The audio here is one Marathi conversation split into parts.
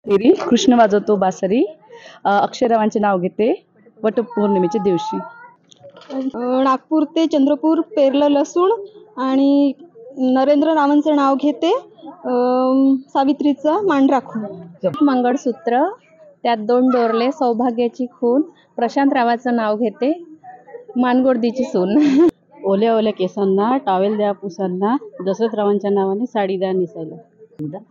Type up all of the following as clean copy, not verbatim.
देवी कृष्ण वाजवतो बासरी. अक्षयरावांचे नाव घेते वटपौर्णिमेच्या दिवशी. नागपूर ते चंद्रपूर पेरलं लसूण आणि नरेंद्र रावांचं नाव घेते. सावित्रीचं मान राखून. मंगळसूत्र, त्यात 2 डोरले, सौभाग्याची खून. प्रशांत रावाचं नाव घेते. मानगोर्दीची सून. ओल्या ओल्या केसांना टॉवेल द्या पुसांना. दशरथरावांच्या नावाने साडी द्या नेसायला.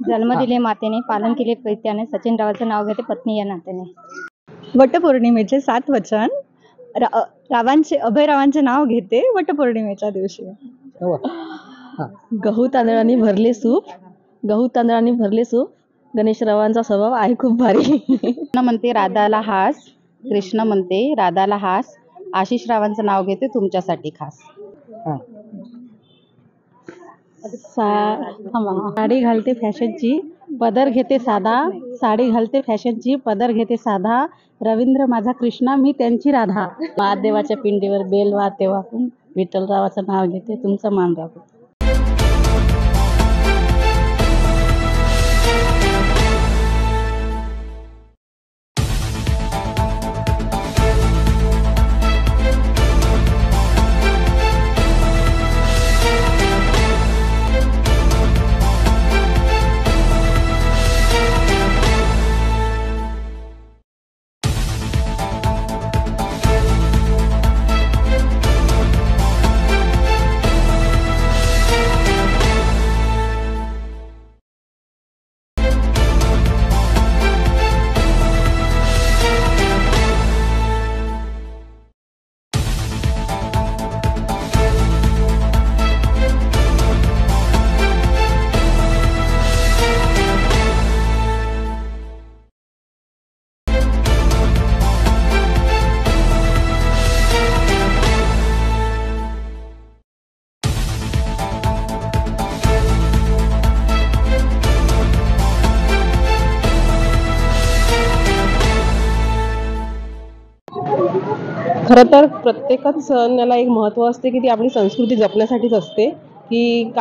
जन्म दिले मातेने, पालन केले प्रीत्याने. सचिन रावाचं नाव घेते पत्नी या नात्याने. वटपौर्णिमेचे 7 वचन. अभयरावांचे नाव घेते वटपौर्णिमेच्या दिवशी. गहू तांदळाने भरले सूप. गहू तांदळाने भरले सूप. गणेशरावांचा स्वभाव आहे खूप भारी. कृष्ण म्हणते राधाला हास. कृष्ण म्हणते राधाला हास. आशिष रावांचं नाव घेते तुमच्यासाठी खास. साडी घालते फॅशनची, पदर घेते साधा. साडी घालते फॅशनची, पदर घेते साधा. रवींद्र माझा कृष्णा, मी त्यांची राधा. महादेवाच्या पिंडीवर बेल वाहते वाकून. विठ्ठलरावाचं नाव घेते तुमचा मान राखून. खरं तर प्रत्येकच सण याला एक महत्त्व असते की ती आपली संस्कृती जपण्यासाठीच असते. की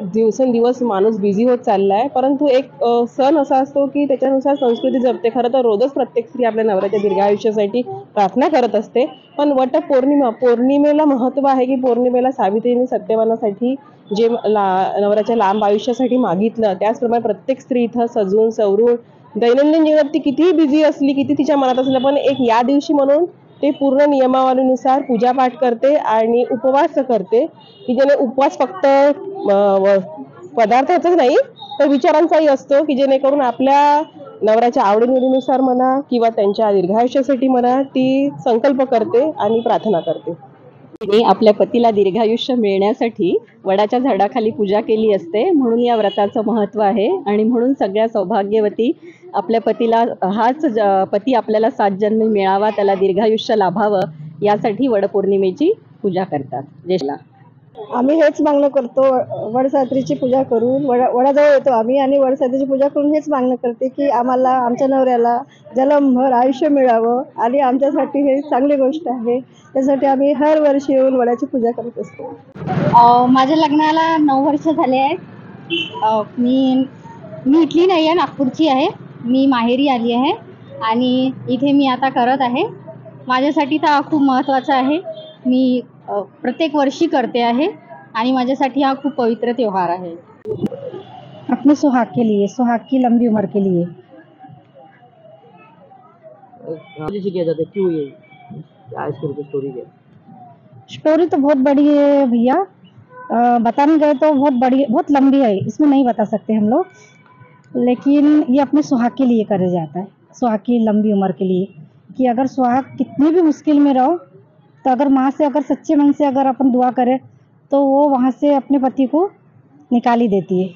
दिवसेंदिवस माणूस बिझी होत चालला आहे, परंतु एक सण असा असतो की त्याच्यानुसार संस्कृती जपते. खरं तर रोजच प्रत्येक स्त्री आपल्या नवऱ्याच्या दीर्घायुष्यासाठी प्रार्थना करत असते, पण पौर्णिमेला महत्त्व आहे की पौर्णिमेला सावित्रीने सत्यवानासाठी जे नवऱ्याच्या लांब आयुष्यासाठी मागितलं, त्याचप्रमाणे प्रत्येक स्त्री इथं सजून सवरून दैनंदिन जीवनात ती कितीही बिझी असली, किती तिच्या मनात असलं, पण एक या दिवशी म्हणून ते पूर्ण नियमावलीनुसार पूजापाठ करते आणि उपवास करते. की ज्याने उपवास फक्त पदार्थाचाच नाही तर विचारांचाही असतो, की जेणेकरून आपल्या नवऱ्याच्या आवडीनिवडीनुसार म्हणा किंवा त्यांच्या दीर्घायुष्यासाठी म्हणा ती संकल्प करते आणि प्रार्थना करते. तिने आपल्या पतीला दीर्घायुष्य मिळण्यासाठी वडाच्या झाडाखाली पूजा केली असते, म्हणून या व्रताचं महत्त्व आहे. आणि म्हणून सगळ्या सौभाग्यवती आपल्या पतीला पती आपल्याला 7 जन्मी मिळावा, त्याला दीर्घायुष्य लाभावं, यासाठी वडपौर्णिमेची पूजा करतात. जेला आम्ही हेच मागणं करतो. वडसावित्रीची पूजा करून वडाजवळ येतो आम्ही आणि वडसावित्रीची पूजा करून हेच मागणं करते की आम्हाला आमच्या नवऱ्याला जन्मभर आयुष्य मिळावं आणि आमच्यासाठी हे चांगली गोष्ट आहे. त्यासाठी आम्ही हर वर्षी येऊन वडाची पूजा करत असतो. माझ्या लग्नाला 9 वर्ष झाले आहेत. मी इथली नाही आहे, नागपूरची आहे. मी माहेरी आली आहे आणि इथे मी आता करत आहे. माझ्यासाठी तर हा खूप महत्त्वाचा आहे. मी प्रत्येक वर्षी करते आहे आणि माझ्यासाठी हा खूप पवित्र त्योहार आहे. अपने सुहाग के लिए, सुहाग की लंबी उम्र के लिए. किया जाता है, क्यों ये क्या इसकी स्टोरी है? स्टोरी तो बहुत बड़ी है भैया, बताने गए तो बहुत बड़ी बहुत लंबी है, इसमें नहीं बता सकते हम लोग. लेकिन ये अपने सुहाग के लिए करा जाता है, सुहाग की लंबी उम्र के लिए. कि अगर सुहाग कितनी भी मुश्किल में रहो तो अगर माँ से अगर सच्चे मन से अगर अपन दुआ करें तो वो वहाँ से अपने पति को निकाल ही देती है.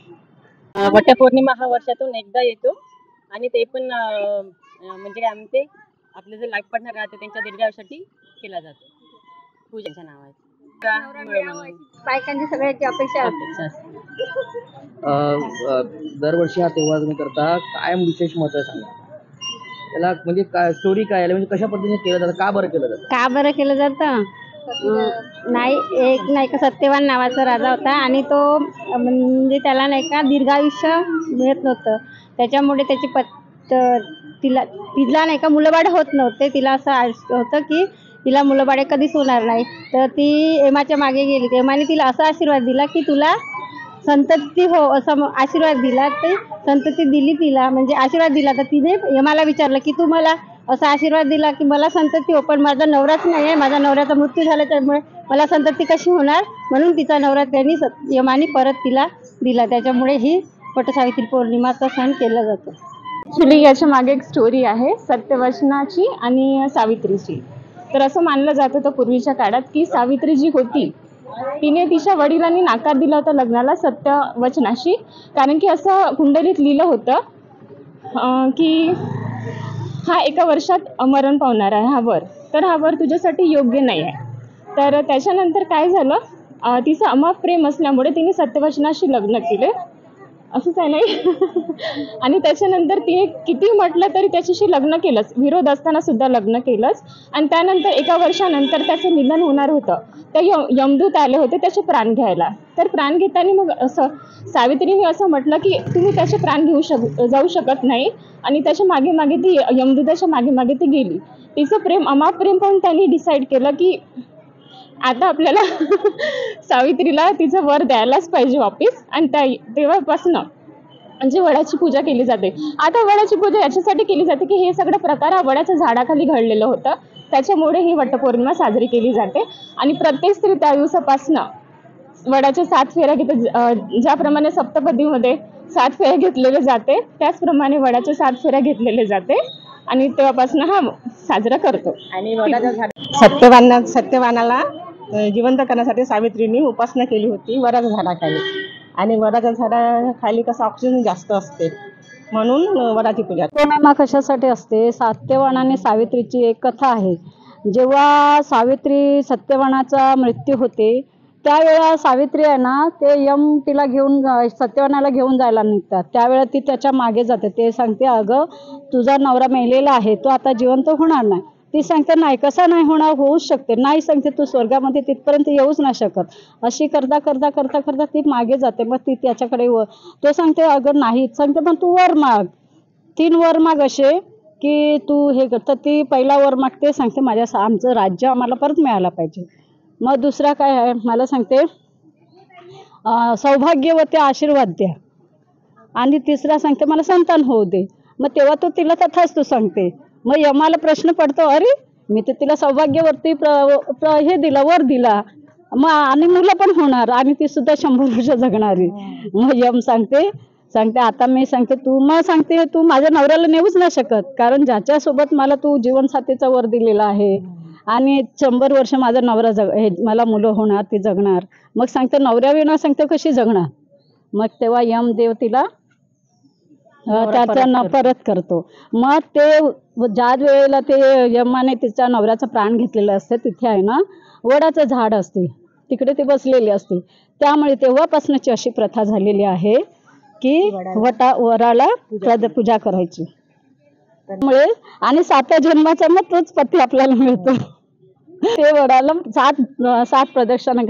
वटपौर्णिमा हा वर्षातून एकदा येतो आणि ते पण म्हणजे काय म्हणते आपले जे लाईफ पार्टनर राहते त्यांच्या दीर्घायुष्यासाठी केला जातो. पूजेच्या नावाने बायकांची सगळ्याची अपेक्षा असते. दरवर्षी हा तेव्हा तुम्ही करता, काय विशेष महत्त्व सांगा त्याला, म्हणजे काय स्टोरी काय आहे, म्हणजे कशा पद्धतीने केलं जातं, का बरं केलं जातं? का बरं केलं जातं? नाही का सत्यवान नावाचा राजा होता आणि तो म्हणजे त्याला नाही का दीर्घायुष्य मिळत नव्हतं. त्याच्यामुळे त्याची तर तिला नाही का मुलंबाळ होत नव्हते. तिला असं होतं की तिला मुलंबाळे कधीच होणार नाही. तर ती एमाच्या मागे गेली. एमाने तिला असा आशीर्वाद दिला की तुला संतती हो, असं आशीर्वाद दिला. ते संतती दिली तिला, म्हणजे आशीर्वाद दिला. तर तिने एमाला विचारलं की तू मला असा आशीर्वाद दिला की मला संतती हो, पण माझा नवराच नाही आहे, माझा नवऱ्याचा मृत्यू झाला, त्यामुळे मला संतती कशी होणार. म्हणून तिचा नवरा त्यांनी यमाने परत तिला दिला. त्याच्यामुळे ही वटसावित्री पौर्णिमाचा सण केला जातो. ॲक्च्युली याच्या मागे एक स्टोरी आहे सत्यवचनाची आणि सावित्रीची. तर असं मानलं जात होतं पूर्वीच्या काळात की सावित्री जी होती तिने तिच्या वडिलांनी नकार दिला होता लग्नाला सत्यवचनाशी. कारण की असं कुंडलीत लिहिलं होतं की हा एका वर्षात मरण पावणार आहे हा वर, तर हा वर तुझ्यासाठी योग्य नाही आहे. तर त्याच्यानंतर काय झालं, तिचं अमाप प्रेम असल्यामुळे तिने सत्यवचनाशी लग्न केले, असंच आहे नाही. आणि त्याच्यानंतर तिने किती म्हटलं तरी त्याच्याशी लग्न केलंच, विरोध असताना सुद्धा लग्न केलंच. आणि त्यानंतर एका वर्षानंतर त्याचं निधन होणार होतं. त्या यमदूत आले होते त्याचे प्राण घ्यायला. तर प्राण घेताना मग असं सावित्रीने असं म्हटलं की तुम्ही त्याचे प्राण जाऊ शकत नाही. आणि त्याच्या मागे मागे ती यमदूताच्या मागे मागे ती गेली. तिचं प्रेम अमाप प्रेम पाहून त्यांनी डिसाईड केलं की आता आपल्याला सावित्रीला तिचं वर द्यायलाच पाहिजे वापिस. आणि तेव्हापासनं म्हणजे वडाची पूजा केली जाते. आता वडाची पूजा याच्यासाठी केली जाते की हे सगळं प्रकार हा वडाच्या झाडाखाली घडलेलं होतं, त्याच्यामुळे ही वटपौर्णिमा साजरी केली जाते. आणि प्रत्येक स्त्री त्या दिवसापासनं वडाच्या 7 फेऱ्या घेते. ज्याप्रमाणे सप्तपदीमध्ये 7 फेऱ्या घेतलेले जाते त्याचप्रमाणे वडाच्या 7 फेऱ्या घेतलेले जाते. आणि तेव्हापासून हा साजरा करतो. आणि सत्यवानाला जिवंत करण्यासाठी सावित्रीने उपासना केली होती वडाच्या झाडाखाली. आणि वडाच्या झाडाखाली कसं ऑक्सिजन जास्त असते म्हणून वडाची पूजा. पौर्णिमा कशासाठी असते? सत्यवान आणि सावित्रीची एक कथा आहे. जेव्हा सावित्री सत्यवानाचा मृत्यू होते त्यावेळा सावित्री आहे ना, ते यम तिला घेऊन सत्यवानाला घेऊन जायला निघतात. त्यावेळेला ती त्याच्या मागे जाते. ते सांगते अगं तुझा नवरा मेलेला आहे, तो आता जिवंत होणार नाही. ती सांगते नाही, कसा नाही होणार, होऊच शकते. नाही सांगते तू स्वर्गामध्ये तिथपर्यंत येऊच नाही शकत. अशी करता करता करता करता ती मागे जाते. मग ती त्याच्याकडे तो सांगते अगं नाही, सांगते पण तू वर माग, 3 वर माग असे की तू हे कर. तर ती पहिला वर मागते, सांगते आमचं राज्य आम्हाला परत मिळायला पाहिजे. मग दुसरा काय आहे मला सांगते सौभाग्यवती आशीर्वाद द्या. आणि तिसरा सांगते मला संतान होऊ दे. मग तेव्हा तो तिला तथास्तु सांगते. मग यमाला प्रश्न पडतो, अरे मी तर तिला सौभाग्यवरती हे दिला, वर दिला, मग आणि मुलं पण होणार आणि ती सुद्धा 100 वर्ष जगणारी. मग यम सांगते आता मी सांगते तू माझ्या नवऱ्याला नेऊच नाही शकत, कारण ज्याच्यासोबत मला तू जीवनसाथीचा वर दिलेला आहे आणि 100 वर्ष माझा नवरा मला मुलं होणार, ती जगणार. मग सांगते नवऱ्याविना सांगते कशी जगणार. मग तेव्हा यमदेव तिला त्याचा परत करतो. मग ते ज्या वेळेला ते यमाने तिच्या नवऱ्याचा प्राण घेतलेलं असते तिथे आहे ना वडाचं झाड असते, तिकडे ते बसलेले असते. त्यामुळे तेव्हापासूनची अशी प्रथा झालेली आहे की वराला पूजा करायची. त्यामुळे आणि 7 जन्माचा मग तोच पती आपल्याला मिळतो. ते वडाला 7 प्रदक्षिणा